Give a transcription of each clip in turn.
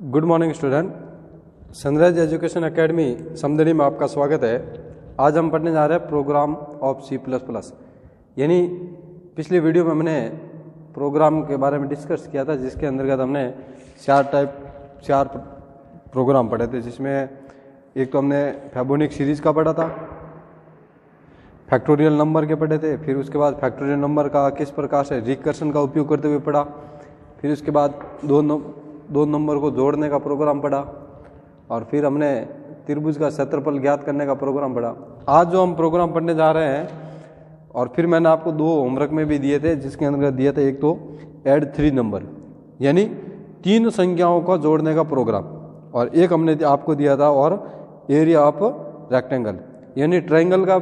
Good morning student, sunrise education academy Samadani में आपका स्वागत है। आज हम पढ़ने जा रहे हैं प्रोग्राम ऑफ C++। यानी पिछली वीडियो में हमने प्रोग्राम के बारे में डिस्कस किया था, जिसके अंतर्गत हमने चार प्रोग्राम पढ़े थे। जिसमें एक तो हमने फैबोनिक सीरीज का पढ़ा था, फैक्टोरियल नंबर के पढ़े थे, फिर उसके बाद फैक्टोरियल नंबर का किस प्रकार से रिकर्सन का उपयोग करते हुए पढ़ा, फिर उसके बाद दो नंबर को जोड़ने का प्रोग्राम पढ़ा, और फिर हमने त्रिभुज का क्षेत्रफल ज्ञात करने का प्रोग्राम पढ़ा। आज जो हम प्रोग्राम पढ़ने जा रहे हैं, और फिर मैंने आपको दो होमवर्क में भी दिए थे, जिसके अंतर्गत दिया था एक तो ऐड 3 नंबर यानी 3 संख्याओं का जोड़ने का प्रोग्राम, और एक हमने आपको दिया था और एरिया ऑफ रेक्टेंगल यानी ट्रायंगल का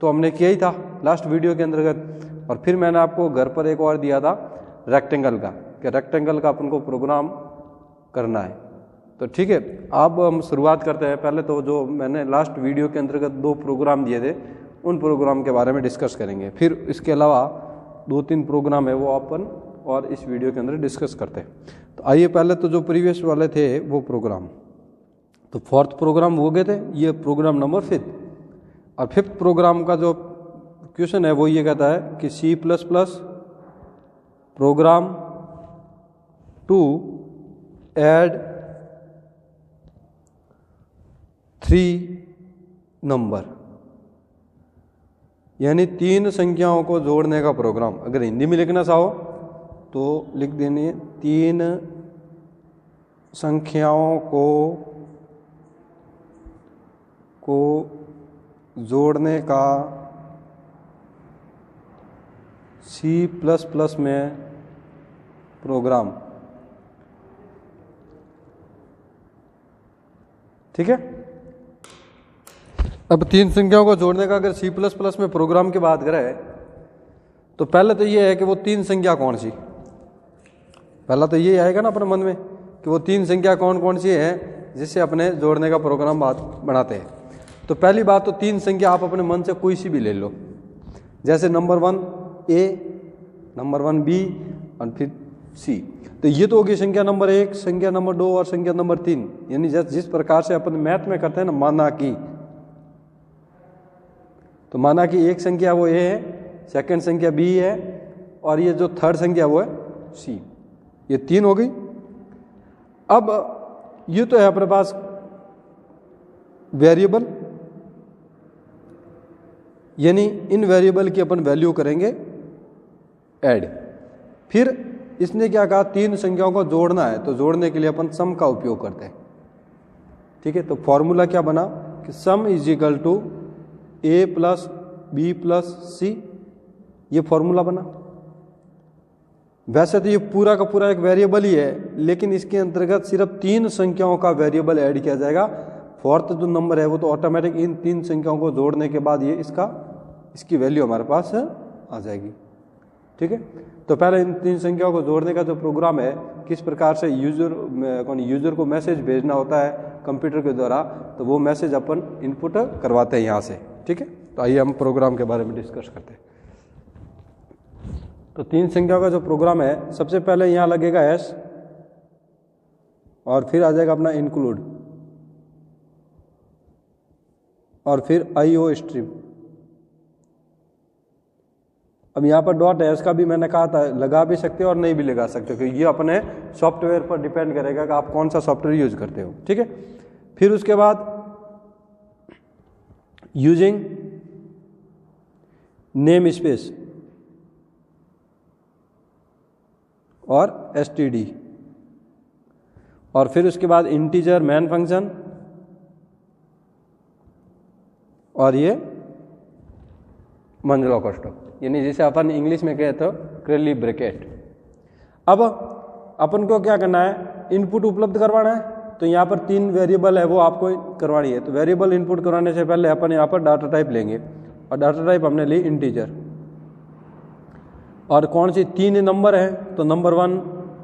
तो हमने किया ही था लास्ट वीडियो के अंतर्गत। और फिर मैंने आपको घर पर एक और दिया था रेक्टेंगल का, कि रेक्टेंगल का अपन को प्रोग्राम करना है। तो ठीक है, अब हम शुरुआत करते हैं। पहले तो जो मैंने लास्ट वीडियो के अंतर्गत 2 प्रोग्राम दिए थे, उन प्रोग्राम के बारे में डिस्कस करेंगे। फिर इसके अलावा 2-3 प्रोग्राम है वो अपन और इस वीडियो के अंदर डिस्कस करते हैं। तो आइए, पहले तो जो प्रीवियस वाले थे वो प्रोग्राम, तो 4th प्रोग्राम हो गए थे, ये प्रोग्राम नंबर 5। और 5th प्रोग्राम का जो क्वेश्चन है वो ये कहता है कि C++ program to add 3 number यानी 3 संख्याओं को जोड़ने का प्रोग्राम। अगर हिंदी में लिखना चाहो तो लिख देने 3 संख्याओं को जोड़ने का C++ में प्रोग्राम। ठीक है, अब 3 संख्याओं को जोड़ने का अगर C++ में प्रोग्राम की बात करें, तो पहले तो ये है कि वो 3 संख्या कौन सी। पहला तो ये आएगा ना अपने मन में कि वो 3 संख्या कौन कौन सी है जिससे अपने जोड़ने का प्रोग्राम बनाते हैं। तो पहली बात तो 3 संख्या आप अपने मन से कोई सी भी ले लो, जैसे नंबर 1 A, नंबर 1 B और फिर C। तो ये तो होगी संख्या नंबर 1, संख्या नंबर 2 और संख्या नंबर 3। यानी जिस प्रकार से अपन मैथ में करते हैं ना, माना कि, तो माना कि एक संख्या वो A है, सेकंड संख्या B है, और ये जो थर्ड संख्या वो है C। ये 3 हो गई। अब ये तो है अपने पास वेरिएबल, यानी इन वेरिएबल की अपन वैल्यू करेंगे ऐड। फिर इसने क्या कहा, 3 संख्याओं को जोड़ना है, तो जोड़ने के लिए अपन सम का उपयोग करते हैं। ठीक है, तो फॉर्मूला क्या बना कि sum is equal to A plus B plus C, ये फॉर्मूला बना। वैसे तो ये पूरा का पूरा एक वेरिएबल ही है, लेकिन इसके अंतर्गत सिर्फ 3 संख्याओं का वेरिएबल ऐड किया जाएगा। 4th जो नंबर है वो तो ऑटोमेटिक इन 3 संख्याओं को जोड़ने के बाद ये इसकी वैल्यू हमारे पास आ जाएगी। ठीक है, तो पहले इन 3 संख्याओं को जोड़ने का जो प्रोग्राम है, किस प्रकार से यूजर को मैसेज भेजना होता है कंप्यूटर के द्वारा, तो वो मैसेज अपन इनपुट करवाते हैं यहाँ से। ठीक है, तो आइए हम प्रोग्राम के बारे में डिस्कस करते हैं। तो 3 संख्याओं का जो प्रोग्राम है, सबसे पहले यहाँ लगेगा S, और फिर आ जाएगा अपना इंक्लूड, और फिर IO स्ट्रीम। अब यहाँ पर डॉट एस का भी मैंने कहा था, लगा भी सकते हो और नहीं भी लगा सकते हो, क्योंकि ये अपने सॉफ्टवेयर पर डिपेंड करेगा कि आप कौन सा सॉफ्टवेयर यूज करते हो। ठीक है, फिर उसके बाद यूजिंग नेम स्पेस और STD, और फिर उसके बाद इंटीजर मैन फंक्शन, और ये मंडला कोष्ठक, यानी जिसे अपन इंग्लिश में कहते हो कर्ली ब्रैकेट। अब अपन को क्या करना है, इनपुट उपलब्ध करवाना है। तो यहाँ पर 3 वेरिएबल है वो आपको करवानी है। तो वेरिएबल इनपुट करवाने से पहले अपन यहाँ पर डाटा टाइप लेंगे, और डाटा टाइप हमने ली इंटीजर। और कौन सी 3 नंबर है, तो नंबर 1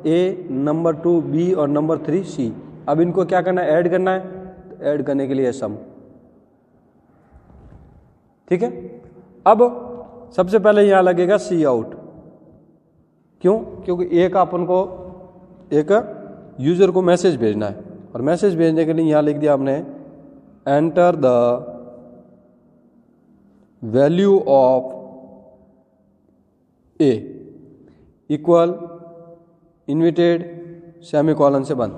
A, नंबर 2 B और नंबर 3 C। अब इनको क्या करना है, ऐड करना है। तो ऐड करने के लिए सम। ठीक है, अब सबसे पहले यहाँ लगेगा C आउट। क्यों? क्योंकि एक अपन को एक यूज़र को मैसेज भेजना है, और मैसेज भेजने के लिए यहाँ लिख दिया हमने enter the value of A equal inverted semicolon से बंद,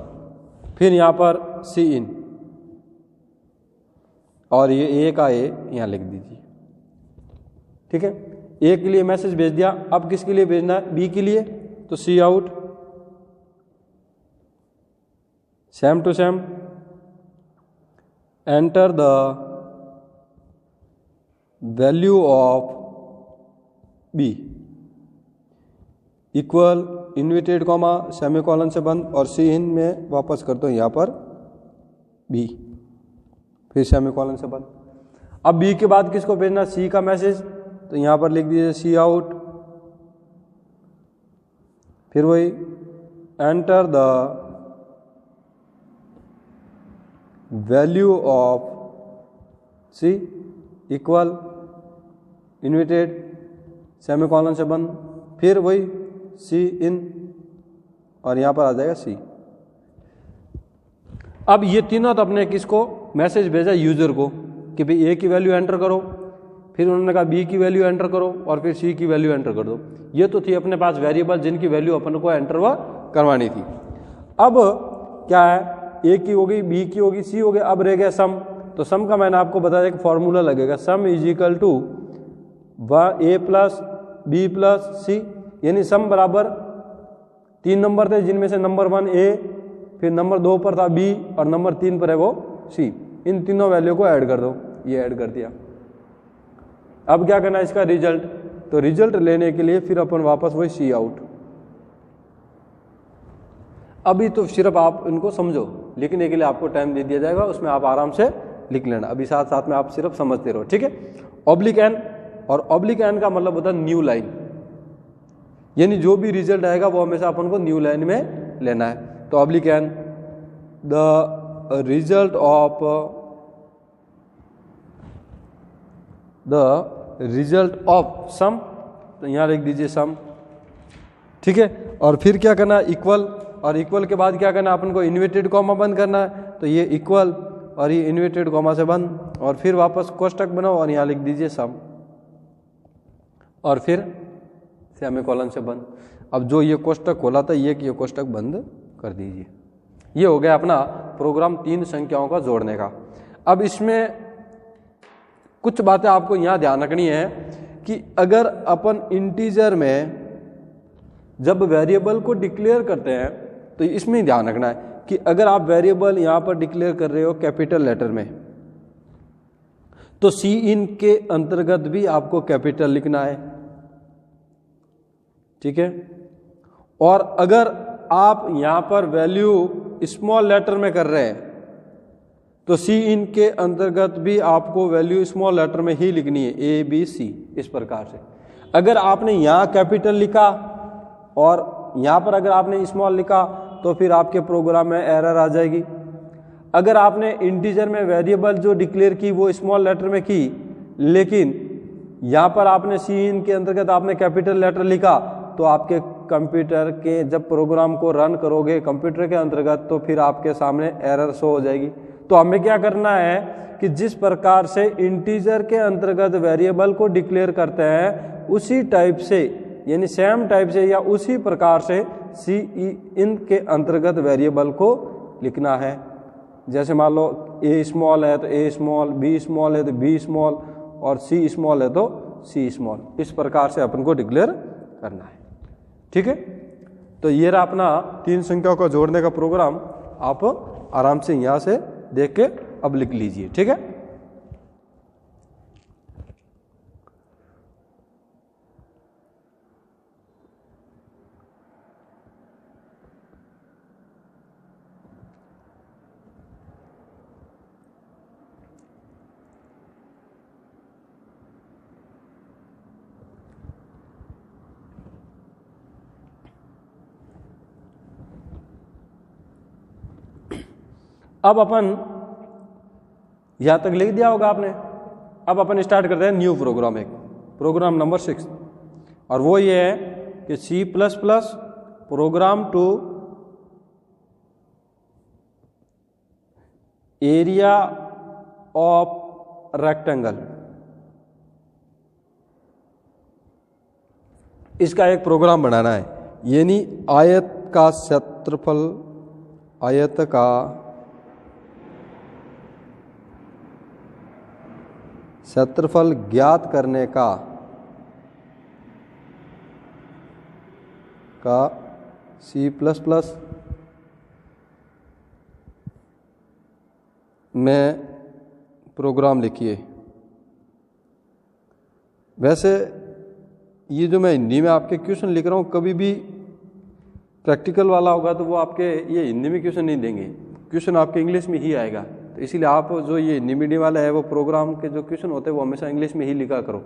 फिर यहाँ पर सी इन, और ये ए का ए यहाँ लिख दीजिए। ठीक है, ए के लिए मैसेज भेज दिया। अब किसके लिए भेजना है? बी के लिए, तो cout same to same enter the value of B equal inverted comma semicolon से बंद, और सी इन में वापस कर दो यहाँ पर बी, फिर सेमीकोलन से बंद। अब बी के बाद किसको भेजना? सी का मैसेज, तो यहाँ पर लिख दीजिए सी आउट, फिर वही enter the value of C equal inverted semicolon से बंद, फिर वही सी इन, और यहाँ पर आ जाएगा सी। अब ये तीनों तो अपने किसको मैसेज भेजा? यूजर को कि भाई ए की वैल्यू एंटर करो, फिर उन्होंने कहा बी की वैल्यू एंटर करो, और फिर सी की वैल्यू एंटर कर दो। ये तो थी अपने पास वेरिएबल जिनकी वैल्यू अपन को एंटर व करवानी थी। अब क्या है? ए की हो गई, बी की होगी, सी हो गया, अब रह गया सम। तो सम का मैंने आपको बताया कि फॉर्मूला लगेगा, sum is equal to A plus B plus C, यानी सम बराबर 3 नंबर थे जिनमें से नंबर 1 ए, फिर नंबर 2 पर था बी, और नंबर 3 पर है वो सी। इन तीनों वैल्यू को ऐड कर दो, ये ऐड कर दिया। अब क्या करना है इसका रिजल्ट? तो रिजल्ट लेने के लिए फिर अपन वापस वही सी आउट। अभी तो सिर्फ आप इनको समझो, लिखने के लिए आपको टाइम दे दिया जाएगा, उसमें आप आराम से लिख लेना। अभी साथ साथ में आप सिर्फ समझते रहो, ठीक है। ऑब्लिक एन, और ऑब्लिक एन का मतलब होता है न्यू लाइन, यानी जो भी रिजल्ट आएगा वो हमेशा अपन को न्यू लाइन में लेना है। तो oblique N the result of sum, तो यहाँ लिख दीजिए सम, ठीक है। और फिर क्या करना है? इक्वल, और इक्वल के बाद क्या करना है? अपन को इन्वर्टेड कॉमा बंद करना है, तो ये इक्वल और ये इन्वर्टेड कॉमा से बंद, और फिर वापस कोष्टक बनाओ और यहाँ लिख दीजिए सम, और फिर सेमीकोलन से बंद। अब जो ये कोष्टक खोला था ये कोष्टक बंद कर दीजिए। ये हो गया अपना प्रोग्राम 3 संख्याओं का जोड़ने का। अब इसमें कुछ बातें आपको यहाँ ध्यान रखनी है कि अगर अपन इंटीजर में जब वेरिएबल को डिक्लेयर करते हैं तो इसमें ध्यान रखना है कि अगर आप वेरिएबल यहाँ पर डिक्लेयर कर रहे हो कैपिटल लेटर में, तो सी इन के अंतर्गत भी आपको कैपिटल लिखना है, ठीक है। और अगर आप यहाँ पर वैल्यू स्मॉल लेटर में कर रहे हैं तो सी इन के अंतर्गत भी आपको वैल्यू स्मॉल लेटर में ही लिखनी है, ए बी सी, इस प्रकार से। अगर आपने यहाँ कैपिटल लिखा और यहाँ पर अगर आपने स्मॉल लिखा तो फिर आपके प्रोग्राम में एरर आ जाएगी। अगर आपने इंटीजर में वेरिएबल जो डिक्लेयर की वो स्मॉल लेटर में की, लेकिन यहाँ पर आपने सी इन के अंतर्गत आपने कैपिटल लेटर लिखा, तो आपके कंप्यूटर के जब प्रोग्राम को रन करोगे कंप्यूटर के अंतर्गत तो फिर आपके सामने एरर शो हो जाएगी। तो हमें क्या करना है कि जिस प्रकार से इंटीजर के अंतर्गत वेरिएबल को डिक्लेयर करते हैं उसी टाइप से, यानी सेम टाइप से या उसी प्रकार से सी इन के अंतर्गत वेरिएबल को लिखना है। जैसे मान लो ए स्मॉल है तो ए स्मॉल, बी स्मॉल है तो बी स्मॉल, और सी स्मॉल है तो सी स्मॉल, इस प्रकार से अपन को डिक्लेयर करना है, ठीक है। तो ये रहा अपना 3 संख्याओं को जोड़ने का प्रोग्राम। आप आराम से यहाँ से देख के अब लिख लीजिए, ठीक है। अब अपन यहां तक लिख दिया होगा आपने। अब अपन स्टार्ट करते हैं न्यू प्रोग्राम, एक प्रोग्राम नंबर 6, और वो ये है कि C++ program to area of rectangle, इसका एक प्रोग्राम बनाना है। यानी आयत का क्षेत्रफल, आयत का क्षेत्रफल ज्ञात करने का C++ में प्रोग्राम लिखिए। वैसे ये जो मैं हिंदी में आपके क्वेश्चन लिख रहा हूँ, कभी भी प्रैक्टिकल वाला होगा तो वो आपके ये हिंदी में क्वेश्चन नहीं देंगे, क्वेश्चन आपके इंग्लिश में ही आएगा। तो इसीलिए आप जो ये हिंदी मीडियम वाला है वो प्रोग्राम के जो क्वेश्चन होते हैं वो हमेशा इंग्लिश में ही लिखा करो।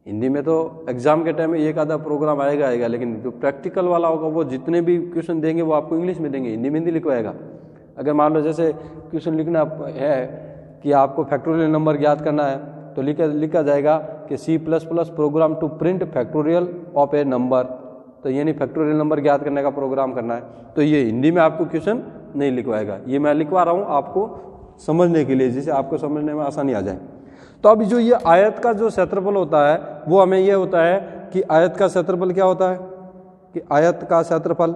हिंदी में तो एग्जाम के टाइम में एक आधा प्रोग्राम आएगा, लेकिन जो प्रैक्टिकल वाला होगा वो जितने भी क्वेश्चन देंगे वो आपको इंग्लिश में देंगे, हिंदी में नहीं लिखवाएगा। अगर मान लो जैसे क्वेश्चन लिखना है कि आपको फैक्टोरियल नंबर ज्ञात करना है तो लिखा जाएगा कि C++ program to print factorial of a number, तो यानी फैक्टोरियल नंबर ज्ञात करने का प्रोग्राम करना है। तो ये हिंदी में आपको क्वेश्चन नहीं लिखवाएगा, ये मैं लिखवा रहा हूँ आपको समझने के लिए, जिससे आपको समझने में आसानी आ जाए। तो अभी जो ये आयत का जो क्षेत्रफल होता है वो हमें ये होता है कि आयत का क्षेत्रफल क्या होता है कि आयत का क्षेत्रफल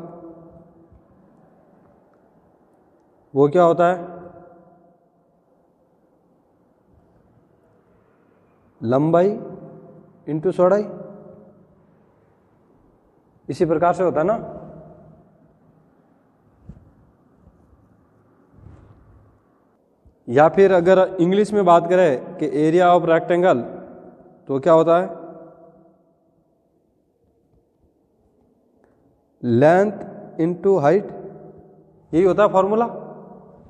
वो क्या होता है, लंबाई इंटू चौड़ाई, इसी प्रकार से होता है ना। या फिर अगर इंग्लिश में बात करें कि एरिया ऑफ रेक्टेंगल तो क्या होता है, लेंथ इंटू हाइट, यही होता है फॉर्मूला।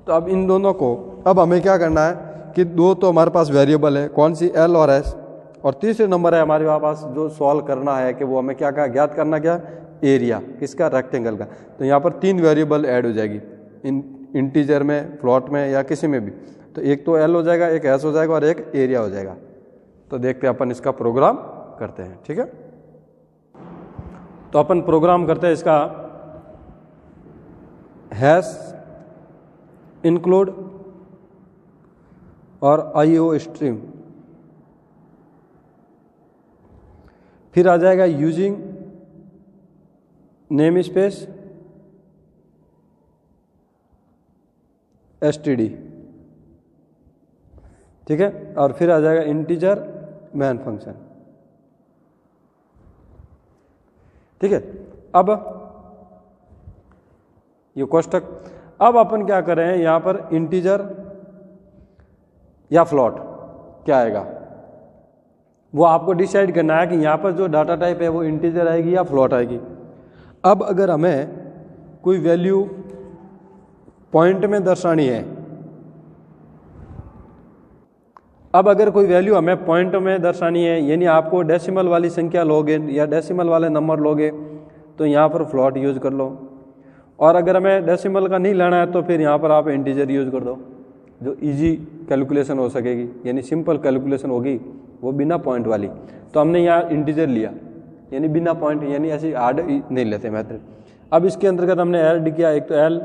तो अब इन दोनों को अब हमें क्या करना है कि दो तो हमारे पास वेरिएबल है, कौन सी, L और S, और तीसरे नंबर है हमारे पास जो सॉल्व करना है कि वो हमें क्या ज्ञात करना, क्या, एरिया किसका, रेक्टेंगल का। तो यहाँ पर 3 वेरिएबल ऐड हो जाएगी, इंटीजर में, फ्लोट में या किसी में भी। तो एक तो L हो जाएगा, एक S हो जाएगा और एक एरिया हो जाएगा। तो देखते हैं अपन इसका प्रोग्राम करते हैं, ठीक है। तो अपन प्रोग्राम करते हैं इसका, हैश इंक्लूड और IO स्ट्रीम, फिर आ जाएगा यूजिंग नेम स्पेस STD, ठीक है, और फिर आ जाएगा इंटीजर मैन फंक्शन, ठीक है। अब ये कोष्टक, अब अपन क्या करें, यहां पर इंटीजर या फ्लोट क्या आएगा वो आपको डिसाइड करना है कि यहां पर जो डाटा टाइप है वो इंटीजर आएगी या फ्लोट आएगी। अब अगर हमें कोई वैल्यू पॉइंट में दर्शानी है, अब अगर कोई वैल्यू हमें पॉइंट में दर्शानी है, यानी आपको डेसिमल वाली संख्या लोगे या डेसिमल वाले नंबर लोगे तो यहाँ पर फ्लोट यूज कर लो, और अगर हमें डेसिमल का नहीं लेना है तो फिर यहाँ पर आप इंटीजर यूज कर दो, जो इजी कैलकुलेशन हो सकेगी, यानी सिंपल कैलकुलेशन होगी वो बिना पॉइंट वाली। तो हमने यहाँ इंटीजर लिया, यानी बिना पॉइंट, यानी ऐसी हार्ड नहीं लेते मेथड। अब इसके अंतर्गत हमने ऐड किया, एक तो L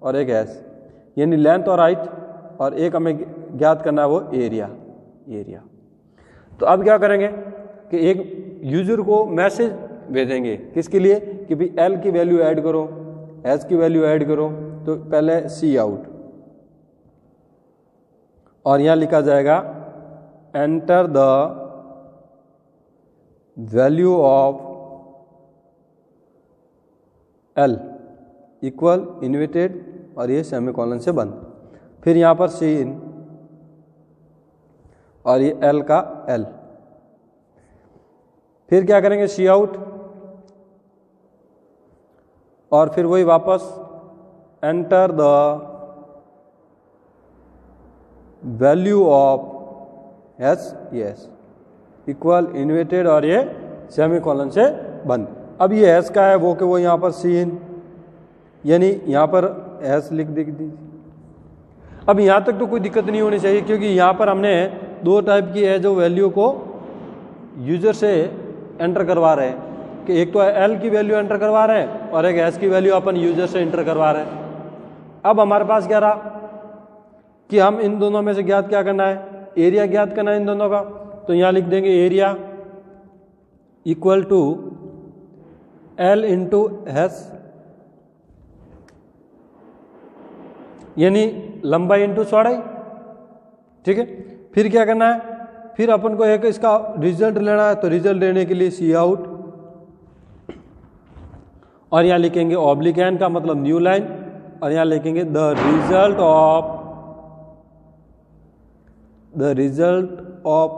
और एक S, यानी लेंथ और हाइट, और एक हमें ज्ञात करना है वो एरिया। तो अब क्या करेंगे कि एक यूजर को मैसेज भेजेंगे, किसके लिए, कि भाई L की वैल्यू ऐड करो, S की वैल्यू ऐड करो। तो पहले सी आउट, और यहां लिखा जाएगा enter the value of L equal inverted, और ये सेमीकोलन से बंद, फिर यहां पर सी इन और ये L का L, फिर क्या करेंगे सी आउट, और फिर वही वापस enter the value of S equal inverted, और ये सेमीकोलन से बंद। अब ये S का है वो कि वो यहाँ पर सी इन, यानी यहाँ पर S लिख दीजिए। अब यहाँ तक तो कोई दिक्कत नहीं होनी चाहिए, क्योंकि यहाँ पर हमने दो टाइप की है जो वैल्यू को यूजर से एंटर करवा रहे हैं, कि एक तो L की वैल्यू एंटर करवा रहे हैं और एक S की वैल्यू अपन यूजर से एंटर करवा रहे हैं। अब हमारे पास क्या रहा कि हम इन दोनों में से ज्ञात क्या करना है, एरिया ज्ञात करना है इन दोनों का। तो यहां लिख देंगे area equal to L into s, यानी लंबाई इंटू चौड़ाई। ठीक है, फिर क्या करना है, फिर अपन को एक इसका रिजल्ट लेना है। तो रिजल्ट लेने के लिए सी आउट, और यहां लिखेंगे ऑब्लिक एन का मतलब न्यू लाइन, और यहां लिखेंगे the result of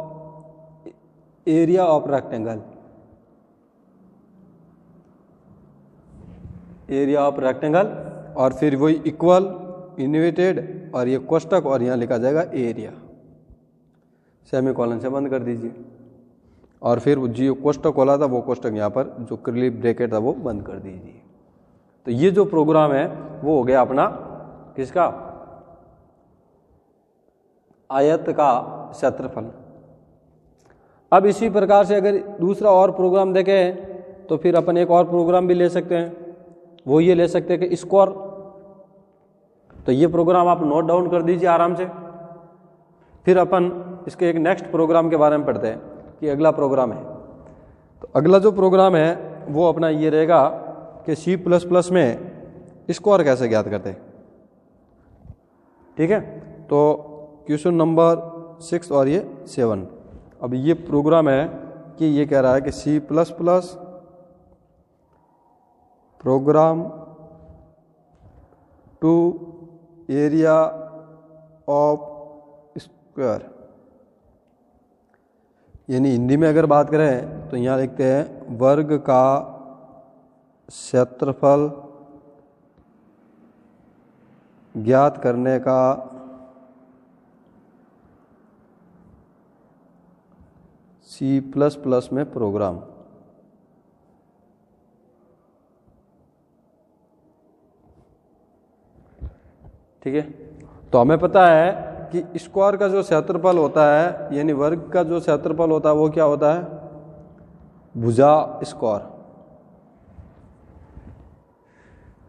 area of rectangle, area of rectangle, और फिर वही इक्वल इन्वर्टेड और ये कोष्टक, और यहां लिखा जाएगा एरिया, सेमीकोलन से बंद कर दीजिए। और फिर जो कोष्टक खोला था वो कोष्टक यहाँ पर जो कर्ली ब्रैकेट था वो बंद कर दीजिए। तो ये जो प्रोग्राम है वो हो गया अपना किसका, आयत का क्षेत्रफल। अब इसी प्रकार से अगर दूसरा और प्रोग्राम देखें तो फिर अपन एक और प्रोग्राम भी ले सकते हैं, वो ये ले सकते हैं कि स्क्वायर। तो ये प्रोग्राम आप नोट डाउन कर दीजिए आराम से। फिर अपन इसके एक नेक्स्ट प्रोग्राम के बारे में पढ़ते हैं कि अगला प्रोग्राम है। तो अगला जो प्रोग्राम है वो अपना ये रहेगा कि C++ में स्क्वायर कैसे ज्ञात करते हैं। ठीक है, तो क्वेश्चन नंबर 6 और ये 7। अब ये प्रोग्राम है कि ये कह रहा है कि C++ program to area of square, यानी हिंदी में अगर बात करें तो यहाँ लिखते हैं वर्ग का क्षेत्रफल ज्ञात करने का C++ में प्रोग्राम। ठीक है, तो हमें पता है कि स्क्वायर का जो क्षेत्रफल होता है, यानी वर्ग का जो क्षेत्रफल होता है वो क्या होता है, भुजा स्क्वायर।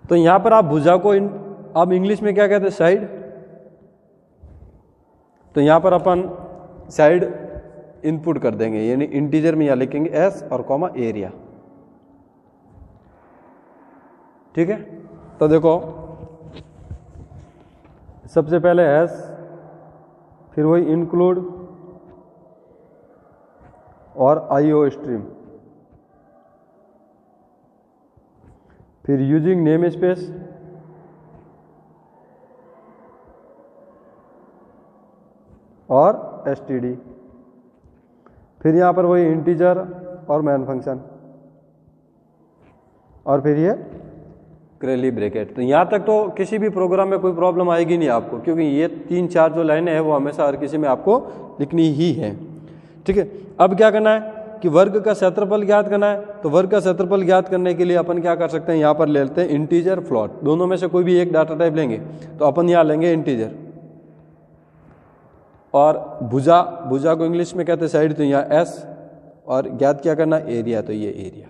तो यहां पर आप भुजा को आप इंग्लिश में क्या कहते हैं, साइड। तो यहां पर अपन साइड इनपुट कर देंगे, यानी इंटीजर में यहां लिखेंगे एस और कॉमा एरिया। ठीक है, तो देखो सबसे पहले एस, फिर वही इंक्लूड और आईओ स्ट्रीम, फिर यूजिंग नेम स्पेस, और एसटीडी, फिर यहां पर वही इंटीजर और मैन फंक्शन, और फिर ये कर्ली ब्रैकेट। तो यहां तक तो किसी भी प्रोग्राम में कोई प्रॉब्लम आएगी नहीं आपको, क्योंकि ये 3-4 जो लाइनें हैं वो हमेशा हर किसी में आपको लिखनी ही है। ठीक है, अब क्या करना है कि वर्ग का क्षेत्रफल ज्ञात करना है। तो वर्ग का क्षेत्रफल ज्ञात करने के लिए अपन क्या कर सकते हैं, यहां पर ले लेते हैं इंटीजर, फ्लोट, दोनों में से कोई भी एक डाटा टाइप लेंगे। तो अपन यहां लेंगे इंटीजर, और भुजा को इंग्लिश में कहते हैं साइड, तो यहाँ एस, और ज्ञात क्या करना, एरिया, तो ये एरिया।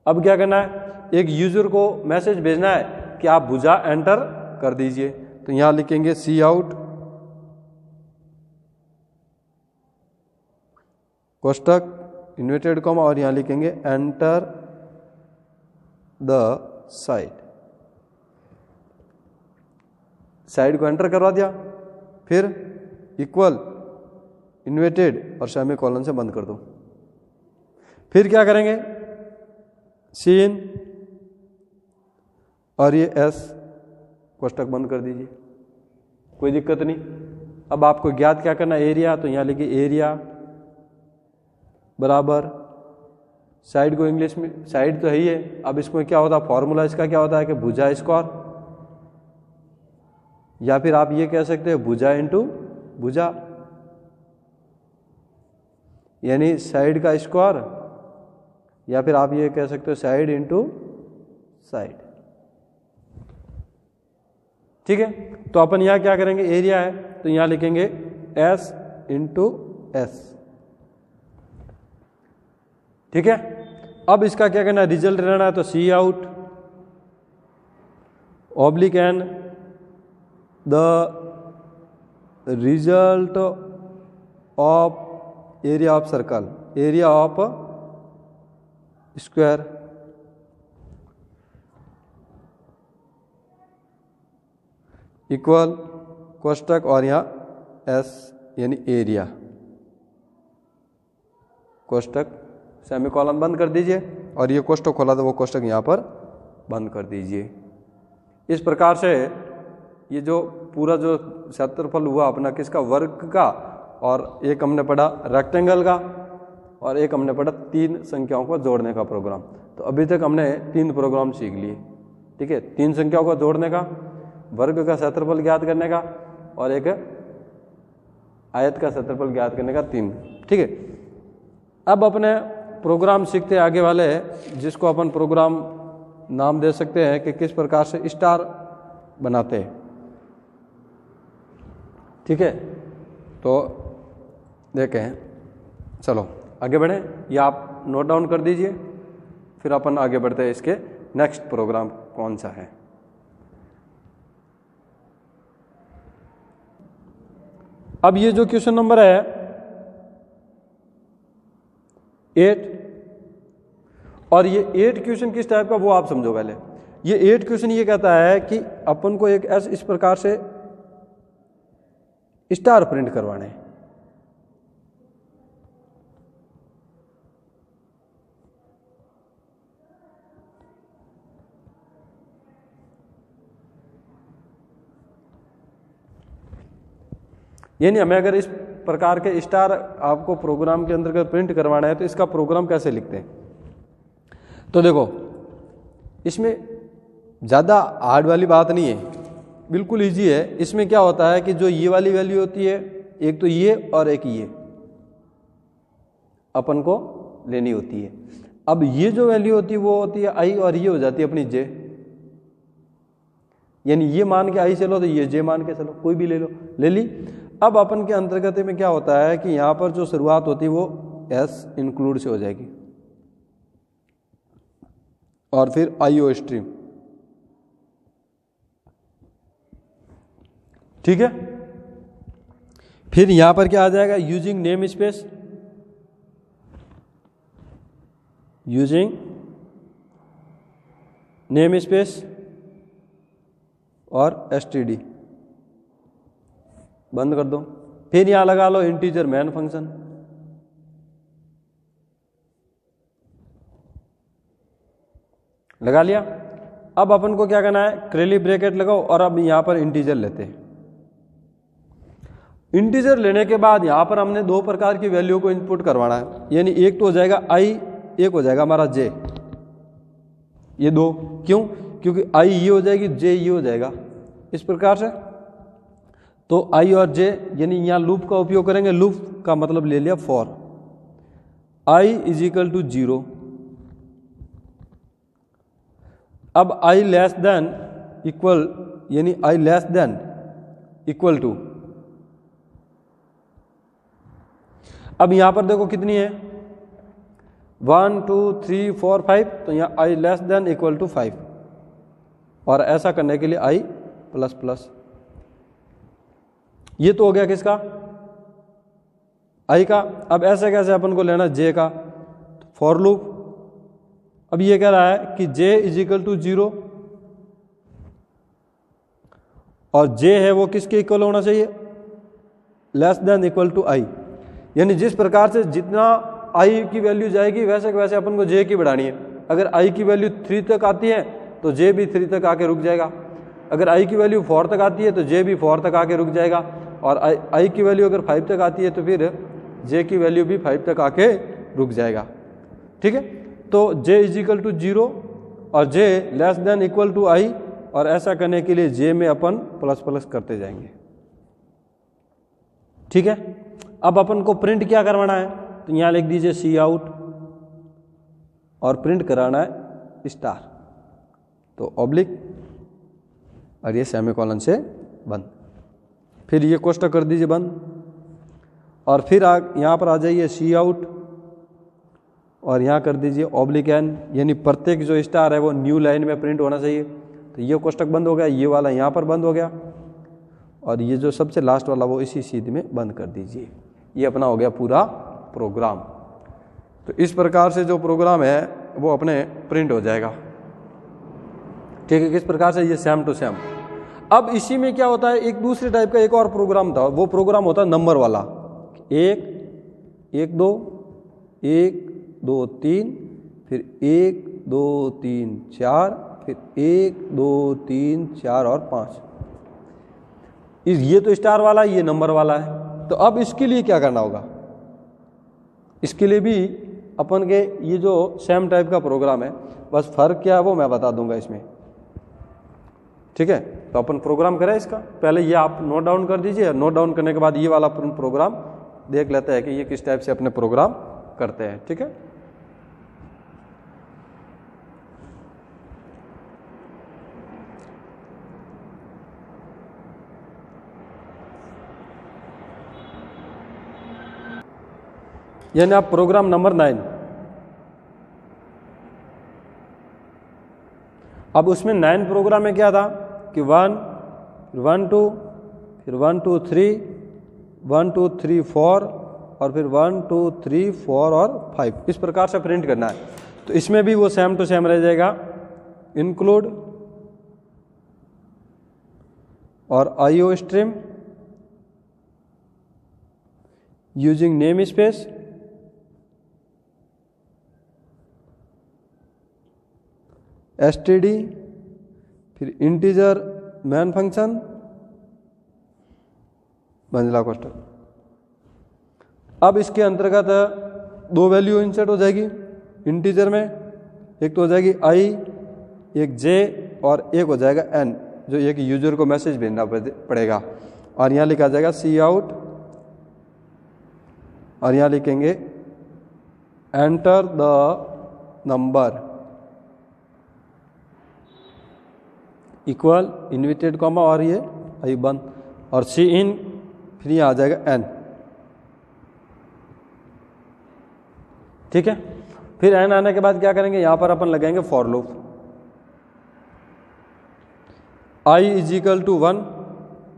अब क्या करना है, एक यूजर को मैसेज भेजना है कि आप भुजा एंटर कर दीजिए। तो यहां लिखेंगे सी आउट कोष्टक इन्वर्टेड कॉमा, और यहां लिखेंगे एंटर द साइड। साइड को एंटर करवा दिया, फिर इक्वल इन्वर्टेड और सेमीकोलन से बंद कर दो। फिर क्या करेंगे, सीन और ये एस कोष्टक बंद कर दीजिए, कोई दिक्कत नहीं। अब आपको ज्ञात क्या करना, एरिया। तो यहां लिखिए एरिया बराबर, साइड को इंग्लिश में साइड तो है ही है। अब इसमें क्या होता है, फॉर्मूला इसका क्या होता है कि भुजा स्क्वायर, या फिर आप ये कह सकते हैं भुजा इंटू भुजा, यानी साइड का स्क्वायर, या फिर आप ये कह सकते हो साइड इंटू साइड। ठीक है, तो अपन यहां क्या करेंगे, एरिया है तो यहां लिखेंगे एस इंटू एस। ठीक है, अब इसका क्या करना है, रिजल्ट लेना है। तो cout oblique N the result of area of circle, area of square equal कोष्टक और यहाँ एस यानी एरिया, कोष्टक सेमीकोलन बंद कर दीजिए और ये कोष्टक खोला था वो कोष्टक यहाँ पर बंद कर दीजिए। इस प्रकार से ये जो पूरा जो क्षेत्रफल हुआ अपना किसका, वर्ग का, और एक हमने पढ़ा रेक्टेंगल का और एक हमने पढ़ा 3 संख्याओं को जोड़ने का प्रोग्राम। तो अभी तक हमने 3 प्रोग्राम सीख लिए, ठीक है। 3 संख्याओं को जोड़ने का, वर्ग का क्षेत्रफल ज्ञात करने का और एक आयत का क्षेत्रफल ज्ञात करने का, 3, ठीक है। अब अपने प्रोग्राम सीखते आगे वाले, जिसको अपन प्रोग्राम नाम दे सकते हैं कि किस प्रकार से स्टार बनाते हैं, ठीक है। तो देखें, चलो आगे बढ़ें, ये आप नोट डाउन कर दीजिए, फिर अपन आगे बढ़ते हैं इसके नेक्स्ट प्रोग्राम कौन सा है। अब ये जो क्वेश्चन नंबर है 8, और ये 8 क्वेश्चन किस टाइप का वो आप समझो पहले। ये 8 क्वेश्चन ये कहता है कि अपन को एक इस प्रकार से स्टार प्रिंट करवाने हैं। यानी हमें अगर इस प्रकार के स्टार आपको प्रोग्राम के अंतर्गत प्रिंट करवाना है तो इसका प्रोग्राम कैसे लिखते हैं। तो देखो, इसमें ज़्यादा हार्ड वाली बात नहीं है, बिल्कुल इजी है। इसमें क्या होता है कि जो ये वाली वैल्यू होती है, एक तो ये और एक ये अपन को लेनी होती है। अब ये जो वैल्यू होती है वो होती है आई, और ये हो जाती है अपनी जे। यानी ये मान के आई चलो तो ये जे मान के चलो, कोई भी ले लो, ले ली। अब अपन के अंतर्गत में क्या होता है कि यहां पर जो शुरुआत होती है वो एस इंक्लूड से हो जाएगी और फिर आईओ स्ट्रीम, ठीक है। फिर यहां पर क्या आ जाएगा, using name space, using name space और एसटीडी बंद कर दो। फिर यहां लगा लो इंटीजर मैन फंक्शन, लगा लिया। अब अपन को क्या करना है, कर्ली ब्रैकेट लगाओ और अब यहां पर इंटीजर लेते हैं। इंटीजर लेने के बाद यहां पर हमने 2 प्रकार की वैल्यू को इनपुट करवाना है। यानी एक तो हो जाएगा आई, एक हो जाएगा हमारा जे। ये 2 क्यों, क्योंकि आई ये हो जाएगी, जे ये हो जाएगा, इस प्रकार से। तो आई और जे, यानी यहां लूप का उपयोग करेंगे। लूप का मतलब ले लिया for i is equal to 0। अब आई लेस देन इक्वल, यानी i less than equal to, अब यहां पर देखो कितनी है, 1 2 3 4 5, तो यहां आई लेस देन इक्वल टू 5, और ऐसा करने के लिए आई प्लस प्लस। ये तो हो गया किसका, आई का। अब ऐसे कैसे अपन को लेना जे का, फॉर लूप। अब ये कह रहा है कि जे इज इक्वल टू 0, और जे है वो किसके इक्वल होना चाहिए, लेस देन इक्वल टू आई। यानी जिस प्रकार से जितना आई की वैल्यू जाएगी वैसे वैसे अपन को जे की बढ़ानी है। अगर आई की वैल्यू 3 तक आती है तो जे भी 3 तक आके रुक जाएगा। अगर आई की वैल्यू 4 तक आती है तो जे भी 4 तक आके रुक जाएगा। और आई की वैल्यू अगर 5 तक आती है तो फिर जे की वैल्यू भी 5 तक आके रुक जाएगा, ठीक है। तो जे इज इक्वल टू 0 और जे लेस देन इक्वल टू आई, और ऐसा करने के लिए जे में अपन प्लस प्लस करते जाएंगे, ठीक है। अब अपन को प्रिंट क्या करवाना है, तो यहां लिख दीजिए सी आउट, और प्रिंट कराना है स्टार, तो ऑब्लिक और ये सेमीकोलन से बंद। फिर ये कोष्टक कर दीजिए बंद, और फिर यहां पर आ जाइए सी आउट, और यहाँ कर दीजिए ऑब्लिक एन, यानी प्रत्येक जो स्टार है वो न्यू लाइन में प्रिंट होना चाहिए। तो ये कोष्टक बंद हो गया, ये वाला यहाँ पर बंद हो गया। और ये जो सबसे लास्ट वाला वो इसी सीध में बंद कर दीजिए। ये अपना हो गया पूरा प्रोग्राम। तो इस प्रकार से जो प्रोग्राम है वो अपने प्रिंट हो जाएगा। ठीक है, किस प्रकार से, ये सेम टू सेम। अब इसी में क्या होता है, एक दूसरे टाइप का एक और प्रोग्राम था, वो प्रोग्राम होता है नंबर वाला। 1 1 2 1 2 3, फिर 1 2 3 4, फिर 1 2 3 4 और 5। ये तो स्टार वाला, ये नंबर वाला है। तो अब इसके लिए क्या करना होगा, इसके लिए भी अपन के ये जो सेम टाइप का प्रोग्राम है, बस फर्क क्या है वो मैं बता दूंगा इसमें। ठीक है, तो अपन प्रोग्राम करें इसका। पहले ये आप नोट डाउन कर दीजिए, नोट डाउन करने के बाद ये वाला प्रोग्राम देख लेते हैं कि ये किस टाइप से अपने प्रोग्राम करते हैं। ठीक है, यानी आप प्रोग्राम नंबर 9, अब उसमें 9 प्रोग्राम में क्या था कि 1 1 2, फिर 1 2 3, 1 2 3 4, और फिर 1 2 3 4 और 5, इस प्रकार से प्रिंट करना है। तो इसमें भी वो सेम टू सेम रह जाएगा, इंक्लूड और IO stream using name space, STD, फिर इंटीजर मैन फंक्शन, मंजिला कोष्ठक। अब इसके अंतर्गत 2 वैल्यू इंसर्ट हो जाएगी इंटीजर में, एक तो हो जाएगी I, एक J और एक हो जाएगा N, जो एक यूजर को मैसेज भेजना पड़ेगा। और यहाँ लिखा जाएगा सी आउट, और यहाँ लिखेंगे enter the number equal inverted comma और ये आई बंद, और सी इन, फिर यहाँ आ जाएगा N। ठीक है, फिर N आने के बाद क्या करेंगे, यहां पर अपन लगाएंगे for loop. I is equal to 1,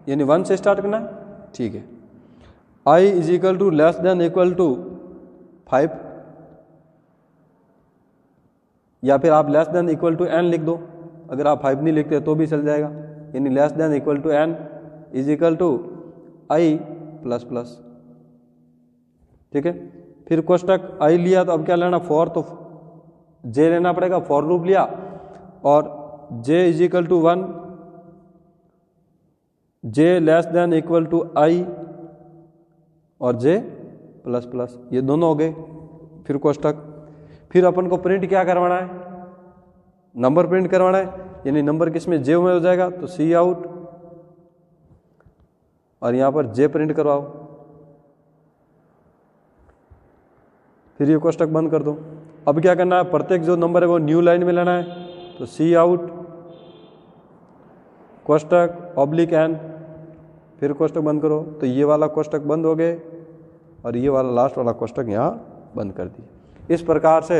यानी 1 से स्टार्ट करना है। ठीक है, I is equal to less than equal to 5, या फिर आप less than equal to N लिख दो, अगर आप 5 नहीं लिखते तो भी चल जाएगा। यानी less than equal to N is equal to I plus plus. ठीक है, फिर कोष्टक I लिया तो अब क्या लेना, फॉर, तो J लेना पड़ेगा, फॉर लूप लिया, और J is equal to 1, J less than equal to I और J प्लस प्लस, ये दोनों हो गए। फिर कोष्टक, फिर अपन को प्रिंट क्या करवाना है, नंबर प्रिंट करवाना है, यानी नंबर किसमें, J में हो जाएगा, तो सी आउट, और यहां पर J प्रिंट करवाओ, फिर ये कोष्टक बंद कर दो। अब क्या करना है, प्रत्येक जो नंबर है वो न्यू लाइन में लेना है, तो सी आउट कोष्टक ऑब्लिक N, फिर कोष्टक बंद करो, तो ये वाला कोष्टक बंद हो गए, और ये वाला लास्ट वाला कोष्टक यहाँ बंद कर दिए। इस प्रकार से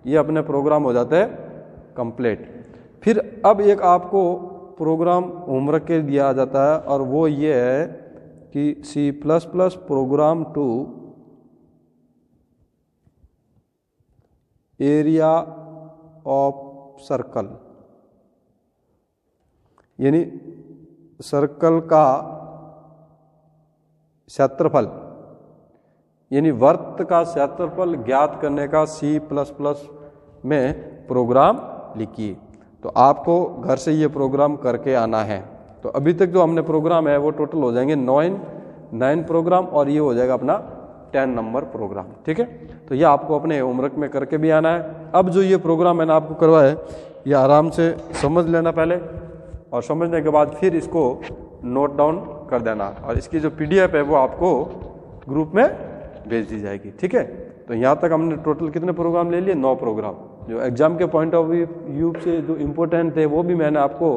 ये अपने प्रोग्राम हो जाते हैं कंप्लीट। फिर अब एक आपको प्रोग्राम होमवर्क के दिया जाता है, और वो ये है कि C++ program to area of circle, यानी सर्कल का क्षेत्रफल, यानी वर्त का क्षेत्रफल ज्ञात करने का C++ में प्रोग्राम लिखिए। तो आपको घर से ये प्रोग्राम करके आना है। तो अभी तक जो हमने प्रोग्राम है वो टोटल हो जाएंगे 9 प्रोग्राम, और ये हो जाएगा अपना 10 नंबर प्रोग्राम। ठीक है, तो ये आपको अपने होमवर्क में करके भी आना है। अब जो ये प्रोग्राम मैंने आपको करवाया है, ये आराम से समझ लेना पहले, और समझने के बाद फिर इसको नोट डाउन कर देना, और इसकी जो PDF है वो आपको ग्रुप में भेज दी जाएगी। ठीक है, तो यहाँ तक हमने टोटल कितने प्रोग्राम ले लिए, 9 प्रोग्राम। जो एग्जाम के पॉइंट ऑफ व्यू से जो इम्पोर्टेंट थे वो भी मैंने आपको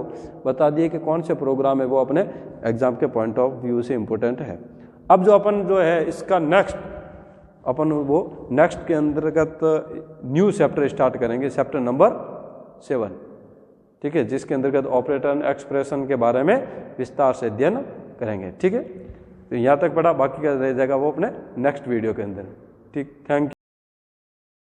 बता दिए कि कौन से प्रोग्राम है वो अपने एग्जाम के पॉइंट ऑफ व्यू से इम्पोर्टेंट है। अब जो अपन जो है इसका नेक्स्ट अपन वो नेक्स्ट के अंतर्गत न्यू चैप्टर स्टार्ट करेंगे, चैप्टर नंबर 7। ठीक है, जिसके अंतर्गत ऑपरेटर एंड एक्सप्रेशन के बारे में विस्तार से अध्ययन करेंगे। ठीक है, तो यहाँ तक पढ़ा, बाकी का रह जाएगा वो अपने नेक्स्ट वीडियो के अंदर। ठीक, थैंक यू।